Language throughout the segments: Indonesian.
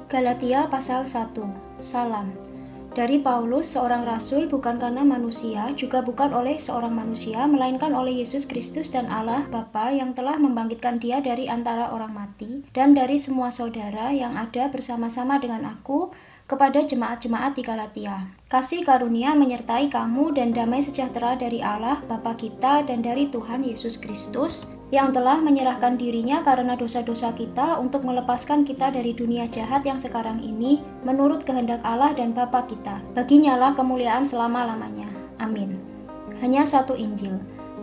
Galatia pasal 1. Salam. Dari Paulus, seorang rasul, bukan karena manusia, juga bukan oleh seorang manusia, melainkan oleh Yesus Kristus dan Allah Bapa yang telah membangkitkan Dia dari antara orang mati, dan dari semua saudara yang ada bersama-sama dengan aku, kepada jemaat-jemaat di Galatia. Kasih karunia menyertai kamu dan damai sejahtera dari Allah Bapa kita dan dari Tuhan Yesus Kristus, yang telah menyerahkan dirinya karena dosa-dosa kita untuk melepaskan kita dari dunia jahat yang sekarang ini menurut kehendak Allah dan Bapa kita. Baginya lah kemuliaan selama-lamanya. Amin. Hanya satu Injil.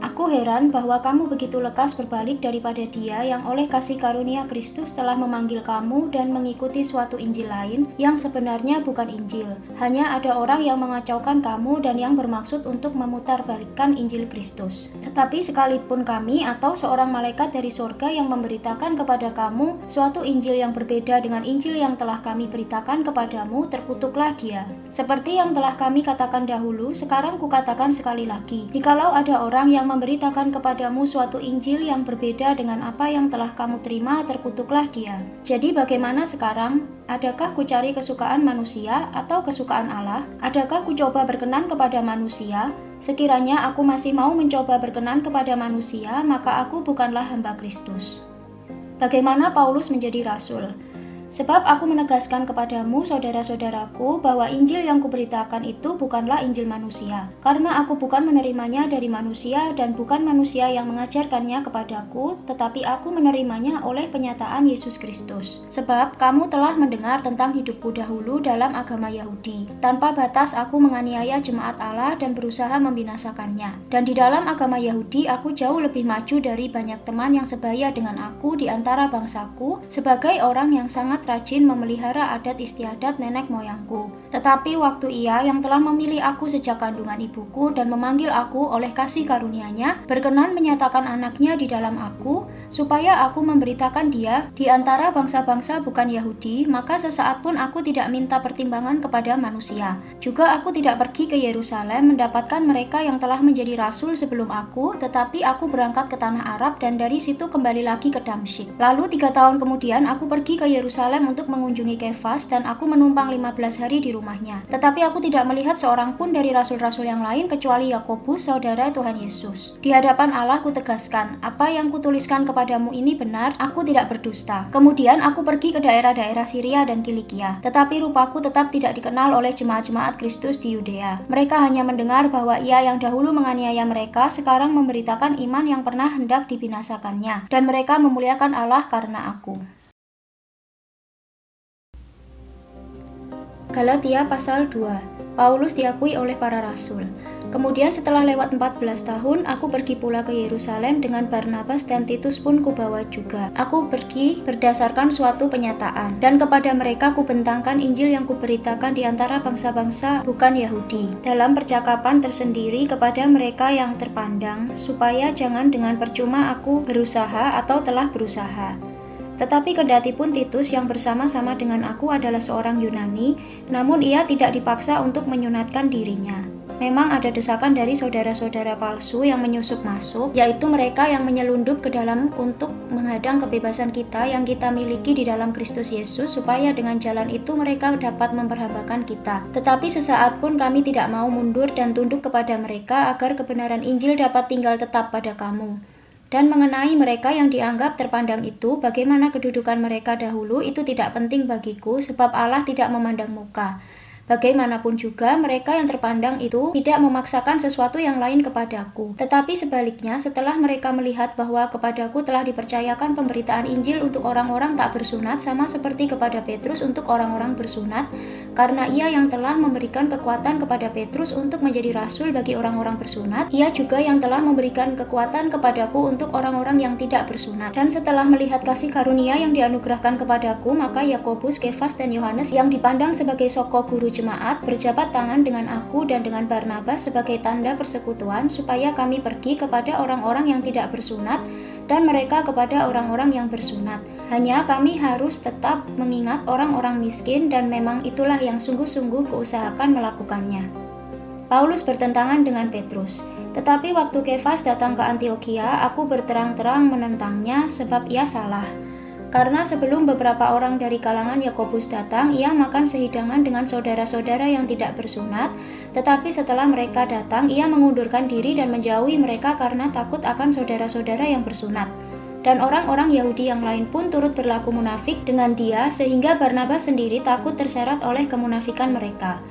Aku heran bahwa kamu begitu lekas berbalik daripada Dia yang oleh kasih karunia Kristus telah memanggil kamu dan mengikuti suatu Injil lain yang sebenarnya bukan Injil. Hanya ada orang yang mengacaukan kamu dan yang bermaksud untuk memutarbalikkan Injil Kristus. Tetapi sekalipun kami atau seorang malaikat dari surga yang memberitakan kepada kamu suatu Injil yang berbeda dengan Injil yang telah kami beritakan kepadamu, terkutuklah dia. Seperti yang telah kami katakan dahulu, sekarang kukatakan sekali lagi. Jikalau ada orang yang memberitakan kepadamu suatu Injil yang berbeda dengan apa yang telah kamu terima, terkutuklah dia. Jadi bagaimana sekarang? Adakah ku cari kesukaan manusia atau kesukaan Allah? Adakah ku coba berkenan kepada manusia? Sekiranya aku masih mau mencoba berkenan kepada manusia, maka aku bukanlah hamba Kristus. Bagaimana Paulus menjadi rasul? Sebab aku menegaskan kepadamu, saudara-saudaraku, bahwa Injil yang kuberitakan itu bukanlah Injil manusia. Karena aku bukan menerimanya dari manusia dan bukan manusia yang mengajarkannya kepadaku, tetapi aku menerimanya oleh penyataan Yesus Kristus. Sebab kamu telah mendengar tentang hidupku dahulu dalam agama Yahudi. Tanpa batas aku menganiaya jemaat Allah dan berusaha membinasakannya. Dan di dalam agama Yahudi aku jauh lebih maju dari banyak teman yang sebaya dengan aku di antara bangsaku, sebagai orang yang sangat rajin memelihara adat istiadat nenek moyangku. Tetapi waktu Ia yang telah memilih aku sejak kandungan ibuku dan memanggil aku oleh kasih karunia-Nya, berkenan menyatakan anaknya di dalam aku, supaya aku memberitakan Dia di antara bangsa-bangsa bukan Yahudi, maka sesaat pun aku tidak minta pertimbangan kepada manusia. Juga aku tidak pergi ke Yerusalem mendapatkan mereka yang telah menjadi rasul sebelum aku, tetapi aku berangkat ke tanah Arab dan dari situ kembali lagi ke Damsyik. Lalu 3 tahun kemudian aku pergi ke Yerusalem untuk mengunjungi Kefas dan aku menumpang 15 hari di rumahnya. Tetapi aku tidak melihat seorang pun dari rasul-rasul yang lain kecuali Yakobus, saudara Tuhan Yesus. Di hadapan Allah kutegaskan, apa yang kutuliskan kepadamu ini benar, aku tidak berdusta. Kemudian aku pergi ke daerah-daerah Syria dan Kilikia. Tetapi rupaku tetap tidak dikenal oleh jemaat-jemaat Kristus di Yudea. Mereka hanya mendengar bahwa Ia yang dahulu menganiaya mereka sekarang memberitakan iman yang pernah hendak dibinasakannya, dan mereka memuliakan Allah karena aku. Galatia pasal 2. Paulus diakui oleh para rasul. Kemudian setelah lewat 14 tahun, aku pergi pula ke Yerusalem dengan Barnabas dan Titus pun kubawa juga. Aku pergi berdasarkan suatu penyataan, dan kepada mereka kubentangkan Injil yang kuberitakan di antara bangsa-bangsa bukan Yahudi, dalam percakapan tersendiri kepada mereka yang terpandang, supaya jangan dengan percuma aku berusaha atau telah berusaha. Tetapi kendati pun Titus yang bersama-sama dengan aku adalah seorang Yunani, namun ia tidak dipaksa untuk menyunatkan dirinya. Memang ada desakan dari saudara-saudara palsu yang menyusup masuk, yaitu mereka yang menyelundup ke dalam untuk menghadang kebebasan kita yang kita miliki di dalam Kristus Yesus, supaya dengan jalan itu mereka dapat memperhambakan kita. Tetapi sesaat pun kami tidak mau mundur dan tunduk kepada mereka agar kebenaran Injil dapat tinggal tetap pada kamu. Dan mengenai mereka yang dianggap terpandang itu, bagaimana kedudukan mereka dahulu itu tidak penting bagiku, sebab Allah tidak memandang muka. Bagaimanapun juga, mereka yang terpandang itu tidak memaksakan sesuatu yang lain kepadaku. Tetapi sebaliknya, setelah mereka melihat bahwa kepadaku telah dipercayakan pemberitaan Injil untuk orang-orang tak bersunat, sama seperti kepada Petrus untuk orang-orang bersunat, karena Ia yang telah memberikan kekuatan kepada Petrus untuk menjadi rasul bagi orang-orang bersunat, Ia juga yang telah memberikan kekuatan kepadaku untuk orang-orang yang tidak bersunat. Dan setelah melihat kasih karunia yang dianugerahkan kepadaku, maka Yakobus, Kefas, dan Yohanes yang dipandang sebagai soko guru jemaat berjabat tangan dengan aku dan dengan Barnabas sebagai tanda persekutuan, supaya kami pergi kepada orang-orang yang tidak bersunat dan mereka kepada orang-orang yang bersunat. Hanya kami harus tetap mengingat orang-orang miskin, dan memang itulah yang sungguh-sungguh kuusahakan melakukannya. Paulus bertentangan dengan Petrus. Tetapi waktu Kefas datang ke Antiokhia, aku berterang-terang menentangnya sebab ia salah. Karena sebelum beberapa orang dari kalangan Yakobus datang, ia makan sehidangan dengan saudara-saudara yang tidak bersunat, tetapi setelah mereka datang, ia mengundurkan diri dan menjauhi mereka karena takut akan saudara-saudara yang bersunat. Dan orang-orang Yahudi yang lain pun turut berlaku munafik dengan dia, sehingga Barnabas sendiri takut terseret oleh kemunafikan mereka.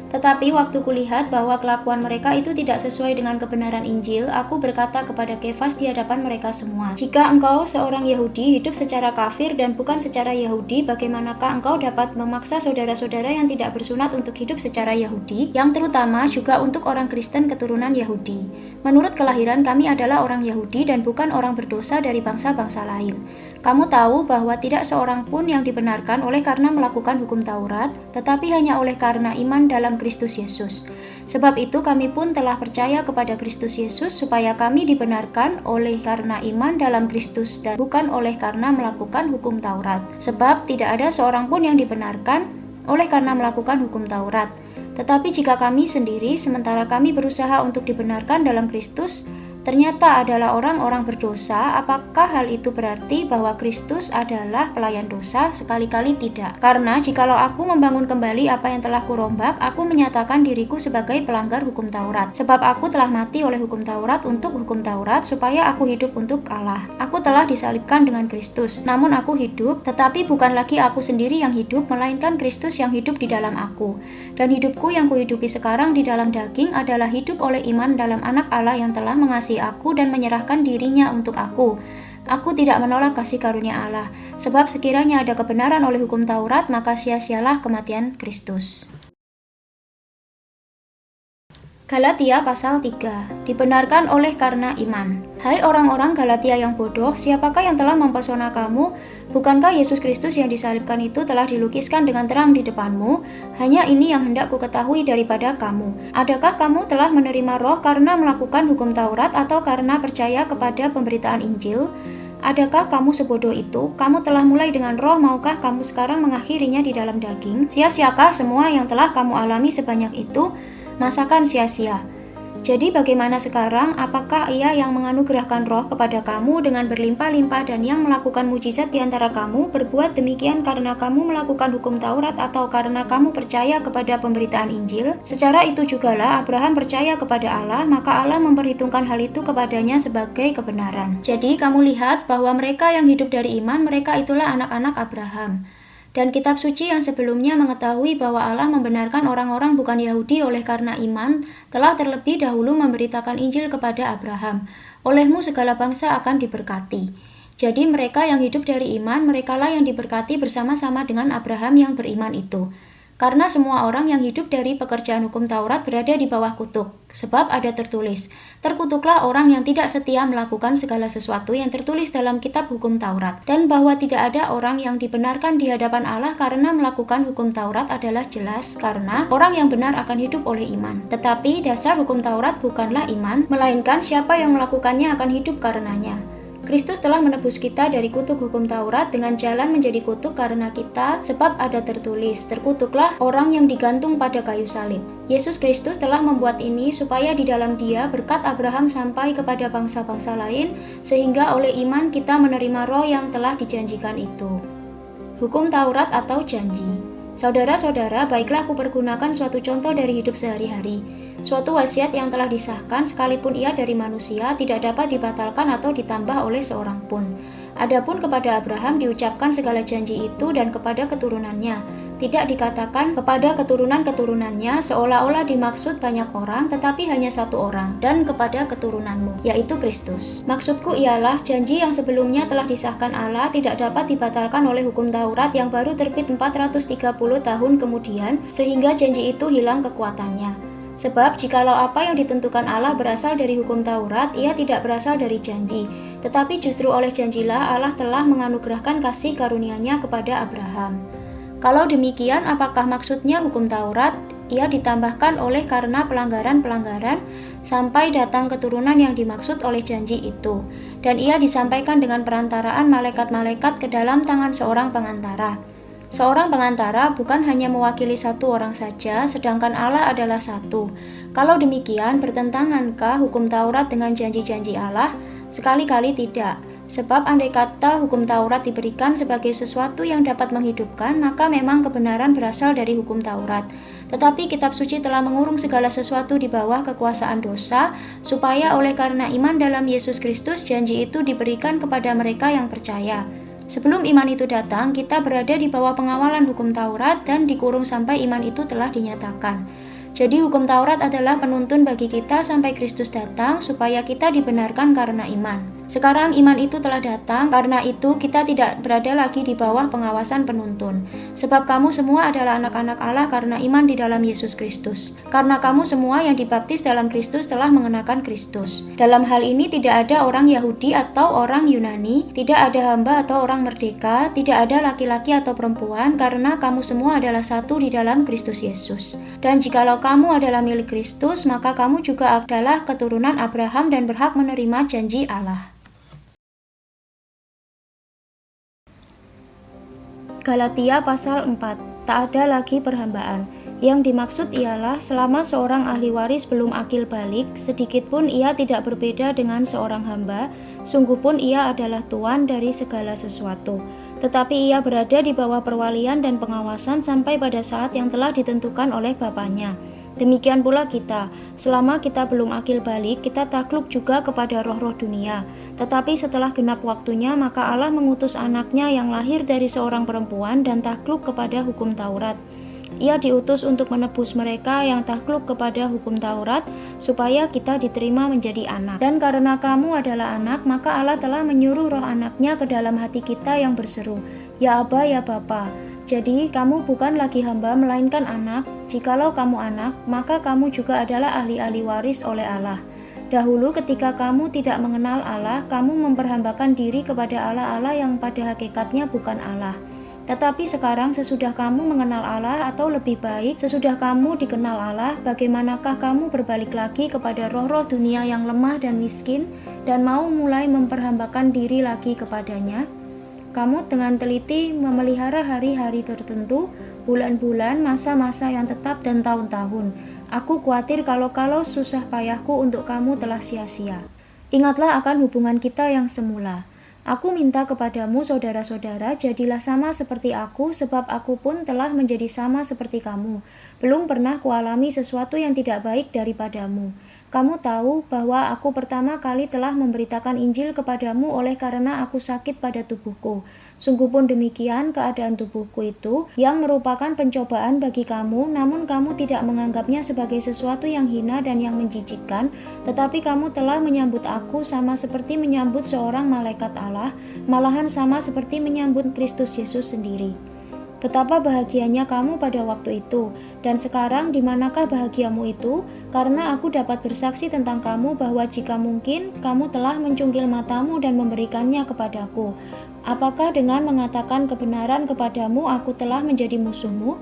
Tetapi waktu kulihat bahwa kelakuan mereka itu tidak sesuai dengan kebenaran Injil, aku berkata kepada Kefas di hadapan mereka semua, "Jika engkau seorang Yahudi hidup secara kafir dan bukan secara Yahudi, bagaimanakah engkau dapat memaksa saudara-saudara yang tidak bersunat untuk hidup secara Yahudi, yang terutama juga untuk orang Kristen keturunan Yahudi? Menurut kelahiran kami adalah orang Yahudi dan bukan orang berdosa dari bangsa-bangsa lain. Kamu tahu bahwa tidak seorang pun yang dibenarkan oleh karena melakukan hukum Taurat, tetapi hanya oleh karena iman dalam Kristus Yesus. Sebab itu kami pun telah percaya kepada Kristus Yesus supaya kami dibenarkan oleh karena iman dalam Kristus dan bukan oleh karena melakukan hukum Taurat. Sebab tidak ada seorang pun yang dibenarkan oleh karena melakukan hukum Taurat. Tetapi jika kami sendiri, sementara kami berusaha untuk dibenarkan dalam Kristus, ternyata adalah orang-orang berdosa, apakah hal itu berarti bahwa Kristus adalah pelayan dosa? Sekali-kali tidak. Karena jikalau aku membangun kembali apa yang telah kurombak, aku menyatakan diriku sebagai pelanggar hukum Taurat. Sebab aku telah mati oleh hukum Taurat untuk hukum Taurat, supaya aku hidup untuk Allah. Aku telah disalibkan dengan Kristus. Namun aku hidup, tetapi bukan lagi aku sendiri yang hidup, melainkan Kristus yang hidup di dalam aku. Dan hidupku yang kuhidupi sekarang di dalam daging adalah hidup oleh iman dalam Anak Allah yang telah mengasihi aku dan menyerahkan dirinya untuk aku. Aku tidak menolak kasih karunia Allah, sebab sekiranya ada kebenaran oleh hukum Taurat, maka sia-sialah kematian Kristus. Galatia pasal 3. Dibenarkan oleh karena iman. Hai orang-orang Galatia yang bodoh, siapakah yang telah mempesona kamu? Bukankah Yesus Kristus yang disalibkan itu telah dilukiskan dengan terang di depanmu? Hanya ini yang hendak ku ketahui daripada kamu. Adakah kamu telah menerima Roh karena melakukan hukum Taurat atau karena percaya kepada pemberitaan Injil? Adakah kamu sebodoh itu? Kamu telah mulai dengan Roh, maukah kamu sekarang mengakhirinya di dalam daging? Sia-siakah semua yang telah kamu alami sebanyak itu? Masakan sia-sia. Jadi bagaimana sekarang? Apakah ia yang menganugerahkan Roh kepada kamu dengan berlimpah-limpah dan yang melakukan mujizat di antara kamu berbuat demikian karena kamu melakukan hukum Taurat atau karena kamu percaya kepada pemberitaan Injil? Secara itu jugalah Abraham percaya kepada Allah, maka Allah memperhitungkan hal itu kepadanya sebagai kebenaran. Jadi kamu lihat bahwa mereka yang hidup dari iman, mereka itulah anak-anak Abraham. Dan kitab suci yang sebelumnya mengetahui bahwa Allah membenarkan orang-orang bukan Yahudi oleh karena iman, telah terlebih dahulu memberitakan Injil kepada Abraham. Olehmu segala bangsa akan diberkati. Jadi mereka yang hidup dari iman, merekalah yang diberkati bersama-sama dengan Abraham yang beriman itu. Karena semua orang yang hidup dari pekerjaan hukum Taurat berada di bawah kutuk. Sebab ada tertulis, terkutuklah orang yang tidak setia melakukan segala sesuatu yang tertulis dalam kitab hukum Taurat. Dan bahwa tidak ada orang yang dibenarkan di hadapan Allah karena melakukan hukum Taurat adalah jelas, karena orang yang benar akan hidup oleh iman. Tetapi dasar hukum Taurat bukanlah iman, melainkan siapa yang melakukannya akan hidup karenanya. Kristus telah menebus kita dari kutuk hukum Taurat dengan jalan menjadi kutuk karena kita, sebab ada tertulis, terkutuklah orang yang digantung pada kayu salib. Yesus Kristus telah membuat ini supaya di dalam Dia berkat Abraham sampai kepada bangsa-bangsa lain, sehingga oleh iman kita menerima Roh yang telah dijanjikan itu. Hukum Taurat atau janji. Saudara-saudara, baiklah aku pergunakan suatu contoh dari hidup sehari-hari. Suatu wasiat yang telah disahkan sekalipun ia dari manusia tidak dapat dibatalkan atau ditambah oleh seorang pun. Adapun kepada Abraham diucapkan segala janji itu dan kepada keturunannya. Tidak dikatakan kepada keturunan-keturunannya seolah-olah dimaksud banyak orang, tetapi hanya satu orang, dan kepada keturunanmu, yaitu Kristus. Maksudku ialah janji yang sebelumnya telah disahkan Allah tidak dapat dibatalkan oleh hukum Taurat yang baru terbit 430 tahun kemudian, sehingga janji itu hilang kekuatannya. Sebab jikalau apa yang ditentukan Allah berasal dari hukum Taurat, ia tidak berasal dari janji. Tetapi justru oleh janjilah Allah telah menganugerahkan kasih karunia-Nya kepada Abraham. Kalau demikian, apakah maksudnya hukum Taurat? Ia ditambahkan oleh karena pelanggaran-pelanggaran sampai datang keturunan yang dimaksud oleh janji itu. Dan ia disampaikan dengan perantaraan malaikat-malaikat ke dalam tangan seorang pengantara. Seorang pengantara bukan hanya mewakili satu orang saja, sedangkan Allah adalah satu. Kalau demikian, bertentangankah hukum Taurat dengan janji-janji Allah? Sekali-kali tidak. Sebab andai kata hukum Taurat diberikan sebagai sesuatu yang dapat menghidupkan, maka memang kebenaran berasal dari hukum Taurat. Tetapi kitab suci telah mengurung segala sesuatu di bawah kekuasaan dosa, supaya oleh karena iman dalam Yesus Kristus, janji itu diberikan kepada mereka yang percaya. Sebelum iman itu datang, kita berada di bawah pengawalan hukum Taurat dan dikurung sampai iman itu telah dinyatakan. Jadi hukum Taurat adalah penuntun bagi kita sampai Kristus datang, supaya kita dibenarkan karena iman. Sekarang iman itu telah datang, karena itu kita tidak berada lagi di bawah pengawasan penuntun. Sebab kamu semua adalah anak-anak Allah karena iman di dalam Yesus Kristus. Karena kamu semua yang dibaptis dalam Kristus telah mengenakan Kristus. Dalam hal ini tidak ada orang Yahudi atau orang Yunani, tidak ada hamba atau orang merdeka, tidak ada laki-laki atau perempuan, karena kamu semua adalah satu di dalam Kristus Yesus. Dan jikalau kamu adalah milik Kristus, maka kamu juga adalah keturunan Abraham dan berhak menerima janji Allah. Galatia pasal 4. Tak ada lagi perhambaan. Yang dimaksud ialah selama seorang ahli waris belum akil balik, sedikit pun ia tidak berbeda dengan seorang hamba, sungguh pun ia adalah tuan dari segala sesuatu. Tetapi ia berada di bawah perwalian dan pengawasan sampai pada saat yang telah ditentukan oleh Bapaknya. Demikian pula kita, selama kita belum akil balik, kita takluk juga kepada roh-roh dunia. Tetapi setelah genap waktunya, maka Allah mengutus anaknya yang lahir dari seorang perempuan dan takluk kepada hukum Taurat. Ia diutus untuk menebus mereka yang takluk kepada hukum Taurat, supaya kita diterima menjadi anak. Dan karena kamu adalah anak, maka Allah telah menyuruh roh anaknya ke dalam hati kita yang berseru, "Ya Aba, ya Bapa." Jadi kamu bukan lagi hamba melainkan anak. Jikalau kamu anak, maka kamu juga adalah ahli-ahli waris oleh Allah. Dahulu ketika kamu tidak mengenal Allah, kamu memperhambakan diri kepada Allah-Allah yang pada hakikatnya bukan Allah. Tetapi sekarang sesudah kamu mengenal Allah, atau lebih baik sesudah kamu dikenal Allah, bagaimanakah kamu berbalik lagi kepada roh-roh dunia yang lemah dan miskin dan mau mulai memperhambakan diri lagi kepadanya? Kamu dengan teliti memelihara hari-hari tertentu, bulan-bulan, masa-masa yang tetap dan tahun-tahun. Aku khawatir kalau susah payahku untuk kamu telah sia-sia. Ingatlah akan hubungan kita yang semula. Aku minta kepadamu, saudara-saudara, jadilah sama seperti aku, sebab aku pun telah menjadi sama seperti kamu. Belum pernah kualami sesuatu yang tidak baik daripadamu. Kamu tahu bahwa aku pertama kali telah memberitakan Injil kepadamu oleh karena aku sakit pada tubuhku. Sungguh pun demikian keadaan tubuhku itu, yang merupakan pencobaan bagi kamu, namun kamu tidak menganggapnya sebagai sesuatu yang hina dan yang menjijikkan, tetapi kamu telah menyambut aku sama seperti menyambut seorang malaikat Allah, malahan sama seperti menyambut Kristus Yesus sendiri. Betapa bahagianya kamu pada waktu itu, dan sekarang di manakah bahagiamu itu? Karena aku dapat bersaksi tentang kamu bahwa jika mungkin, kamu telah mencungkil matamu dan memberikannya kepadaku. Apakah dengan mengatakan kebenaran kepadamu aku telah menjadi musuhmu?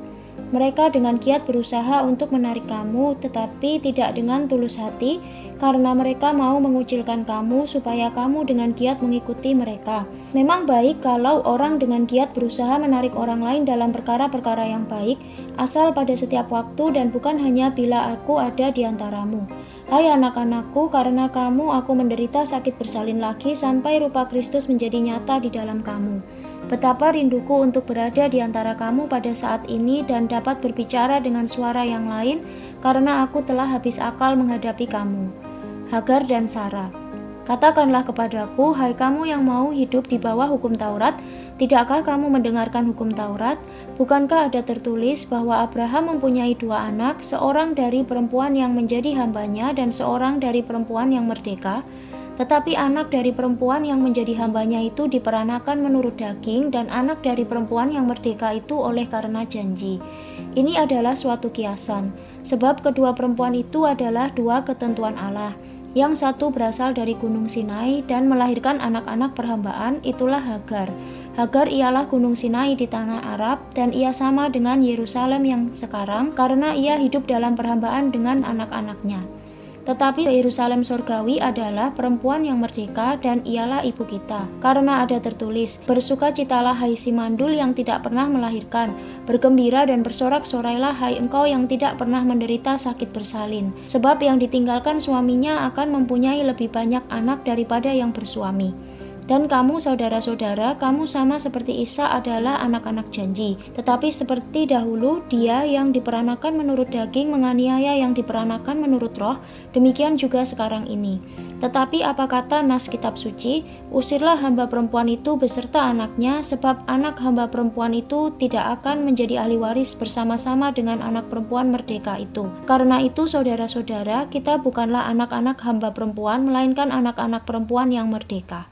Mereka dengan giat berusaha untuk menarik kamu, tetapi tidak dengan tulus hati, karena mereka mau mengucilkan kamu supaya kamu dengan giat mengikuti mereka. Memang baik kalau orang dengan giat berusaha menarik orang lain dalam perkara-perkara yang baik, asal pada setiap waktu dan bukan hanya bila aku ada di antaramu. Hai anak-anakku, karena kamu aku menderita sakit bersalin lagi sampai rupa Kristus menjadi nyata di dalam kamu. Betapa rinduku untuk berada di antara kamu pada saat ini dan dapat berbicara dengan suara yang lain, karena aku telah habis akal menghadapi kamu. Hagar dan Sarah. Katakanlah kepadaku, hai kamu yang mau hidup di bawah hukum Taurat, tidakkah kamu mendengarkan hukum Taurat? Bukankah ada tertulis bahwa Abraham mempunyai 2 anak, seorang dari perempuan yang menjadi hambanya dan seorang dari perempuan yang merdeka? Tetapi anak dari perempuan yang menjadi hambanya itu diperanakan menurut daging, dan anak dari perempuan yang merdeka itu oleh karena janji. Ini adalah suatu kiasan, sebab kedua perempuan itu adalah 2 ketentuan Allah. Yang satu berasal dari Gunung Sinai dan melahirkan anak-anak perhambaan, itulah Hagar. Hagar ialah Gunung Sinai di tanah Arab, dan ia sama dengan Yerusalem yang sekarang, karena ia hidup dalam perhambaan dengan anak-anaknya. Tetapi Yerusalem surgawi adalah perempuan yang merdeka, dan ialah ibu kita. Karena ada tertulis, bersukacitalah hai si mandul yang tidak pernah melahirkan, bergembira dan bersorak-sorailah hai engkau yang tidak pernah menderita sakit bersalin. Sebab yang ditinggalkan suaminya akan mempunyai lebih banyak anak daripada yang bersuami. Dan kamu saudara-saudara, kamu sama seperti Isa adalah anak-anak janji. Tetapi seperti dahulu dia yang diperanakan menurut daging menganiaya yang diperanakan menurut roh, demikian juga sekarang ini. Tetapi apa kata nas kitab suci? Usirlah hamba perempuan itu beserta anaknya, sebab anak hamba perempuan itu tidak akan menjadi ahli waris bersama-sama dengan anak perempuan merdeka itu. Karena itu saudara-saudara, kita bukanlah anak-anak hamba perempuan, melainkan anak-anak perempuan yang merdeka.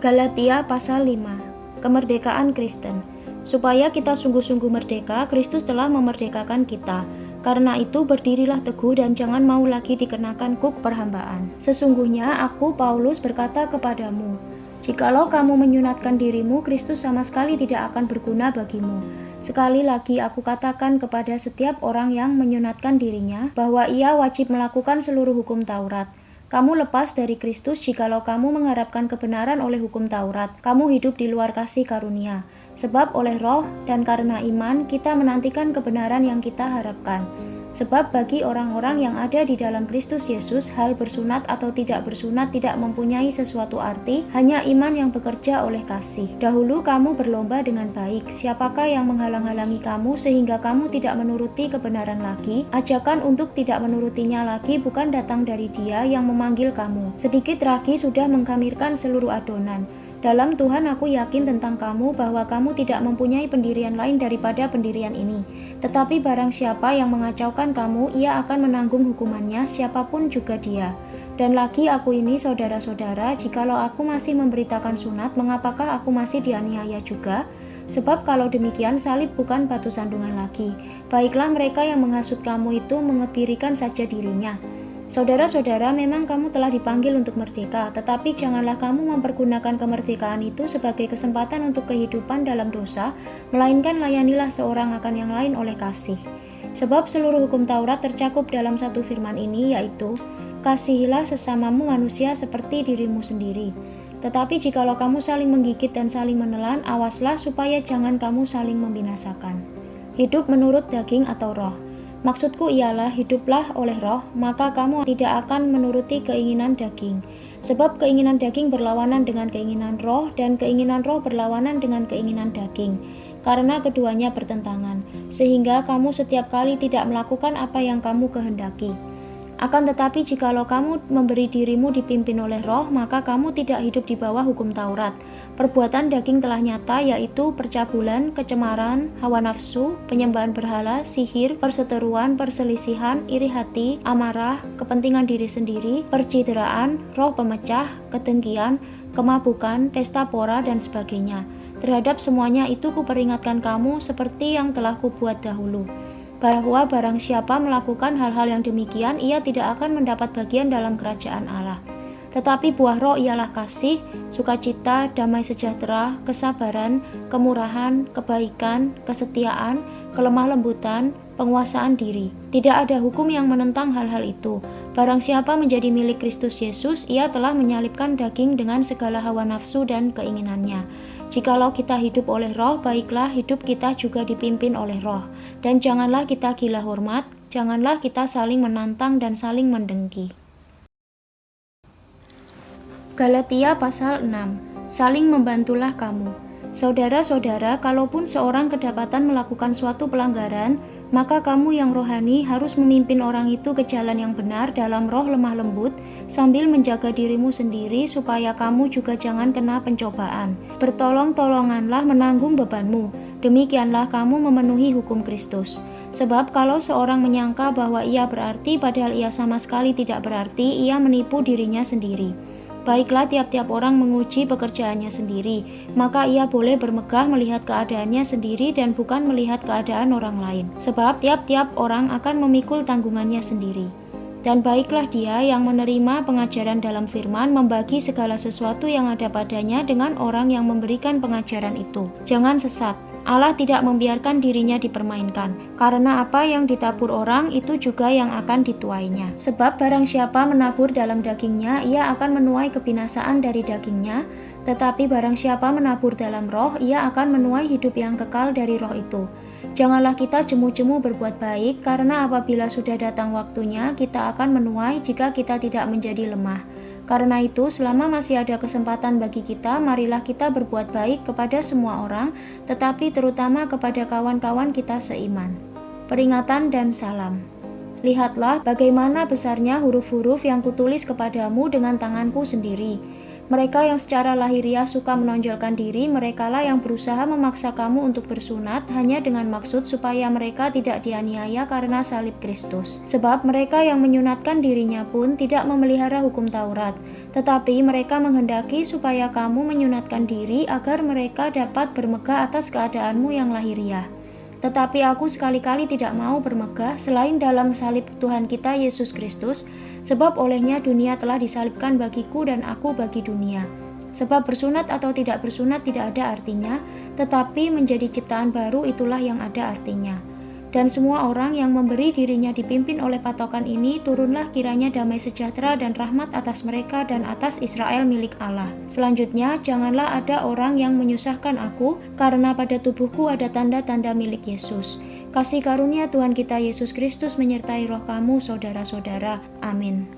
Galatia pasal 5. Kemerdekaan Kristen. Supaya kita sungguh-sungguh merdeka, Kristus telah memerdekakan kita. Karena itu berdirilah teguh dan jangan mau lagi dikenakan kuk perhambaan. Sesungguhnya aku, Paulus, berkata kepadamu, jikalau kamu menyunatkan dirimu, Kristus sama sekali tidak akan berguna bagimu. Sekali lagi aku katakan kepada setiap orang yang menyunatkan dirinya, bahwa ia wajib melakukan seluruh hukum Taurat. Kamu lepas dari Kristus jikalau kamu mengharapkan kebenaran oleh hukum Taurat. Kamu hidup di luar kasih karunia. Sebab oleh roh dan karena iman kita menantikan kebenaran yang kita harapkan. Sebab bagi orang-orang yang ada di dalam Kristus Yesus, hal bersunat atau tidak bersunat tidak mempunyai sesuatu arti, hanya iman yang bekerja oleh kasih. Dahulu kamu berlomba dengan baik. Siapakah yang menghalang-halangi kamu sehingga kamu tidak menuruti kebenaran lagi? Ajakan untuk tidak menurutinya lagi bukan datang dari Dia yang memanggil kamu. Sedikit lagi sudah mengkamirkan seluruh adonan. Dalam Tuhan aku yakin tentang kamu bahwa kamu tidak mempunyai pendirian lain daripada pendirian ini. Tetapi barang siapa yang mengacaukan kamu, ia akan menanggung hukumannya, siapapun juga dia. Dan lagi aku ini saudara-saudara, jikalau aku masih memberitakan sunat, mengapakah aku masih dianiaya juga? Sebab kalau demikian salib bukan batu sandungan lagi. Baiklah mereka yang menghasut kamu itu mengebirikan saja dirinya. Saudara-saudara, memang kamu telah dipanggil untuk merdeka, tetapi janganlah kamu mempergunakan kemerdekaan itu sebagai kesempatan untuk kehidupan dalam dosa, melainkan layanilah seorang akan yang lain oleh kasih. Sebab seluruh hukum Taurat tercakup dalam satu firman ini, yaitu, kasihilah sesamamu manusia seperti dirimu sendiri. Tetapi jikalau kamu saling menggigit dan saling menelan, awaslah supaya jangan kamu saling membinasakan. Hidup menurut daging atau roh. Maksudku ialah hiduplah oleh roh, maka kamu tidak akan menuruti keinginan daging. Sebab keinginan daging berlawanan dengan keinginan roh, dan keinginan roh berlawanan dengan keinginan daging. Karena keduanya bertentangan, sehingga kamu setiap kali tidak melakukan apa yang kamu kehendaki. Akan tetapi jikalau kamu memberi dirimu dipimpin oleh roh, maka kamu tidak hidup di bawah hukum Taurat. Perbuatan daging telah nyata, yaitu percabulan, kecemaran, hawa nafsu, penyembahan berhala, sihir, perseteruan, perselisihan, iri hati, amarah, kepentingan diri sendiri, percideraan, roh pemecah, kedengkian, kemabukan, pesta pora, dan sebagainya. Terhadap semuanya itu kuperingatkan kamu seperti yang telah kubuat dahulu, bahwa barang siapa melakukan hal-hal yang demikian, ia tidak akan mendapat bagian dalam kerajaan Allah. Tetapi buah roh ialah kasih, sukacita, damai sejahtera, kesabaran, kemurahan, kebaikan, kesetiaan, kelemah lembutan, penguasaan diri. Tidak ada hukum yang menentang hal-hal itu. Barang siapa menjadi milik Kristus Yesus, ia telah menyalibkan daging dengan segala hawa nafsu dan keinginannya. Jikalau kita hidup oleh roh, baiklah hidup kita juga dipimpin oleh roh. Dan janganlah kita gila hormat, janganlah kita saling menantang dan saling mendengki. Galatia pasal 6. Saling membantulah kamu. Saudara-saudara, kalaupun seorang kedapatan melakukan suatu pelanggaran, maka kamu yang rohani harus memimpin orang itu ke jalan yang benar dalam roh lemah lembut, sambil menjaga dirimu sendiri supaya kamu juga jangan kena pencobaan. Bertolong-tolonganlah menanggung bebanmu, demikianlah kamu memenuhi hukum Kristus. Sebab kalau seorang menyangka bahwa ia berarti padahal ia sama sekali tidak berarti, ia menipu dirinya sendiri. Baiklah tiap-tiap orang menguji pekerjaannya sendiri, maka ia boleh bermegah melihat keadaannya sendiri dan bukan melihat keadaan orang lain. Sebab tiap-tiap orang akan memikul tanggungannya sendiri. Dan baiklah dia yang menerima pengajaran dalam firman membagi segala sesuatu yang ada padanya dengan orang yang memberikan pengajaran itu. Jangan sesat. Allah tidak membiarkan dirinya dipermainkan, karena apa yang ditabur orang itu juga yang akan dituainya. Sebab barang siapa menabur dalam dagingnya, ia akan menuai kebinasaan dari dagingnya, Tetapi barang siapa menabur dalam roh, ia akan menuai hidup yang kekal dari roh itu. Janganlah kita jemu-jemu berbuat baik, karena apabila sudah datang waktunya, kita akan menuai jika kita tidak menjadi lemah. Karena itu, selama masih ada kesempatan bagi kita, marilah kita berbuat baik kepada semua orang, tetapi terutama kepada kawan-kawan kita seiman. Peringatan dan salam. Lihatlah bagaimana besarnya huruf-huruf yang kutulis kepadamu dengan tanganku sendiri. Mereka yang secara lahiriah suka menonjolkan diri, merekalah yang berusaha memaksa kamu untuk bersunat hanya dengan maksud supaya mereka tidak dianiaya karena salib Kristus. Sebab mereka yang menyunatkan dirinya pun tidak memelihara hukum Taurat, tetapi mereka menghendaki supaya kamu menyunatkan diri agar mereka dapat bermegah atas keadaanmu yang lahiriah. Tetapi aku sekali-kali tidak mau bermegah selain dalam salib Tuhan kita Yesus Kristus, sebab olehnya dunia telah disalibkan bagiku dan aku bagi dunia. Sebab bersunat atau tidak bersunat tidak ada artinya, tetapi menjadi ciptaan baru itulah yang ada artinya. Dan semua orang yang memberi dirinya dipimpin oleh patokan ini, turunlah kiranya damai sejahtera dan rahmat atas mereka dan atas Israel milik Allah. Selanjutnya, janganlah ada orang yang menyusahkan aku, karena pada tubuhku ada tanda-tanda milik Yesus. Kasih karunia Tuhan kita Yesus Kristus menyertai roh kamu, saudara-saudara. Amin.